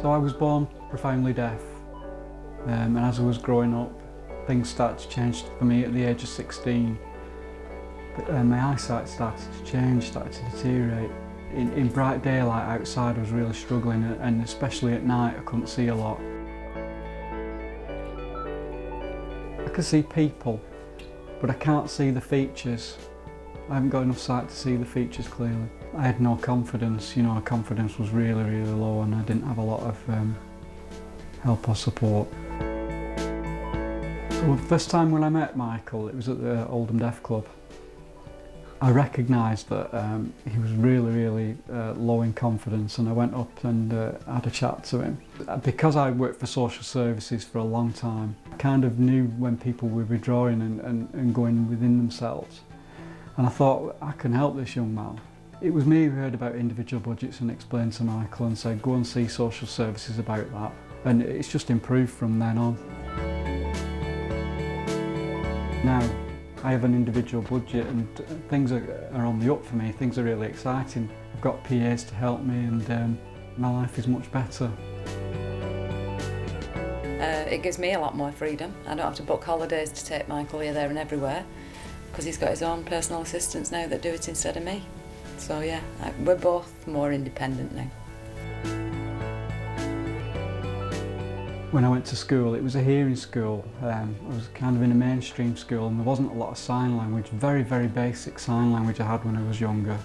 So I was born profoundly deaf, and as I was growing up, things started to change for me at the age of 16. My eyesight started to change, started to deteriorate. In bright daylight outside I was really struggling, and especially at night I couldn't see a lot. I can see people, but I can't see the features. I haven't got enough sight to see the features clearly. I had no confidence, my confidence was really, really low, and I didn't have a lot of help or support. So the first time when I met Michael, it was at the Oldham Deaf Club. I recognised that he was really, really low in confidence, and I went up and had a chat to him. Because I worked for social services for a long time, I kind of knew when people were withdrawing and going within themselves. And I thought, I can help this young man. It was me who heard about individual budgets and explained to Michael and said, go and see social services about that. And it's just improved from then on. Now, I have an individual budget and things are on the up for me. Things are really exciting. I've got PAs to help me, and my life is much better. It gives me a lot more freedom. I don't have to book holidays to take Michael here, there and everywhere, because he's got his own personal assistants now that do it instead of me. So yeah, we're both more independent now. When I went to school, it was a hearing school. I was kind of in a mainstream school, and there wasn't a lot of sign language, very, very basic sign language I had when I was younger.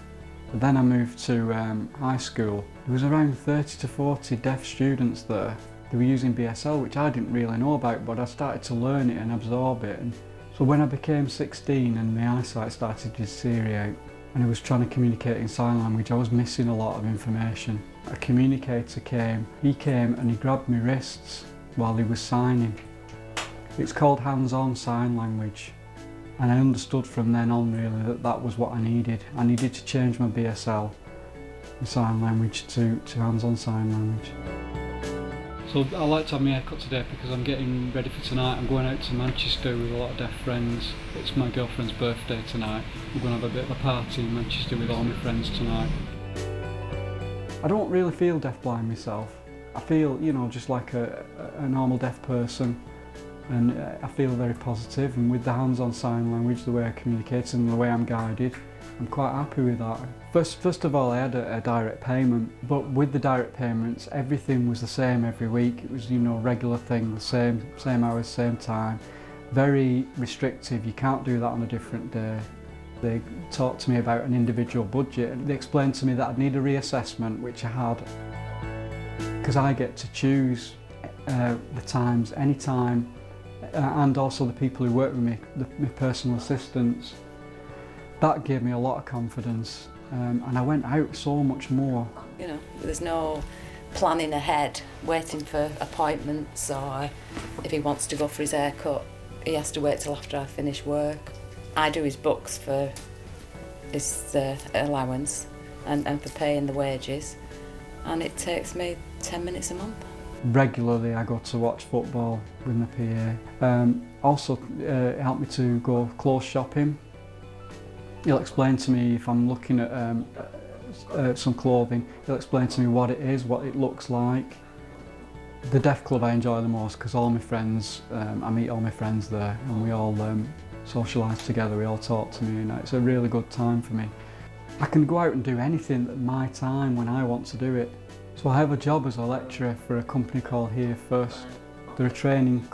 But then I moved to high school. There was around 30 to 40 deaf students there. They were using BSL, which I didn't really know about, but I started to learn it and absorb it. And so when I became 16 and my eyesight started to deteriorate, and I was trying to communicate in sign language, I was missing a lot of information. A communicator came, he and he grabbed my wrists while he was signing. It's called hands-on sign language, and I understood from then on really that that was what I needed. I needed to change my BSL, my sign language, to hands-on sign language. So I like to have my hair cut today because I'm getting ready for tonight. I'm going out to Manchester with a lot of deaf friends. It's my girlfriend's birthday tonight. We're going to have a bit of a party in Manchester with all my friends tonight. I don't really feel deaf-blind myself. I feel, just like a normal deaf person, and I feel very positive, and with the hands-on sign language, the way I communicate and the way I'm guided, I'm quite happy with that. First of all, I had a direct payment, but with the direct payments, everything was the same every week. It was, regular thing, the same hours, same time. Very restrictive, you can't do that on a different day. They talked to me about an individual budget, and they explained to me that I'd need a reassessment, which I had. Because I get to choose the times, any time, and also the people who work with me, my personal assistants. That gave me a lot of confidence, and I went out so much more. There's no planning ahead, waiting for appointments, or if he wants to go for his haircut, he has to wait till after I finish work. I do his books for his allowance and for paying the wages, and it takes me 10 minutes a month. Regularly I go to watch football with my PA. Also it helped me to go clothes shopping. He'll explain to me if I'm looking at some clothing, he'll explain to me what it is, what it looks like. The Deaf Club I enjoy the most because all my friends, I meet all my friends there, and we all socialise together, we all talk to me, and it's a really good time for me. I can go out and do anything at my time when I want to do it. So I have a job as a lecturer for a company called Here First. They're a training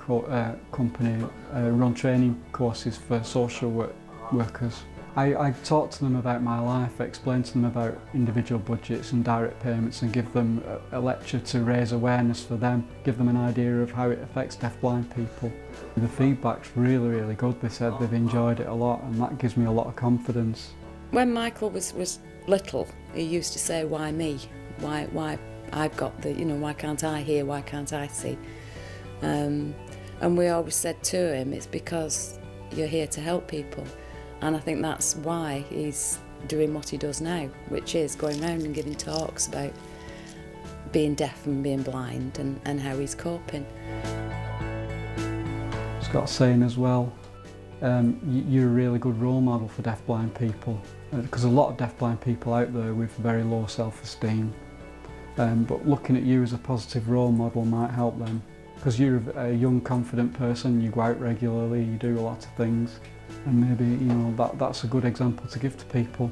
company, run training courses for social workers. I talk to them about my life, I explain to them about individual budgets and direct payments, and give them a lecture to raise awareness for them, give them an idea of how it affects deaf-blind people. The feedback's really, really good. They said they've enjoyed it a lot, and that gives me a lot of confidence. When Michael was little, he used to say, why me? Why I've got the, why can't I hear, why can't I see? And we always said to him, it's because you're here to help people. And I think that's why he's doing what he does now, which is going around and giving talks about being deaf and being blind and how he's coping. It's got a saying as well, you're a really good role model for deaf-blind people, because a lot of deaf-blind people out there with very low self-esteem. but looking at you as a positive role model might help them, because you're a young, confident person, you go out regularly, you do a lot of things, and maybe, you know, that's a good example to give to people.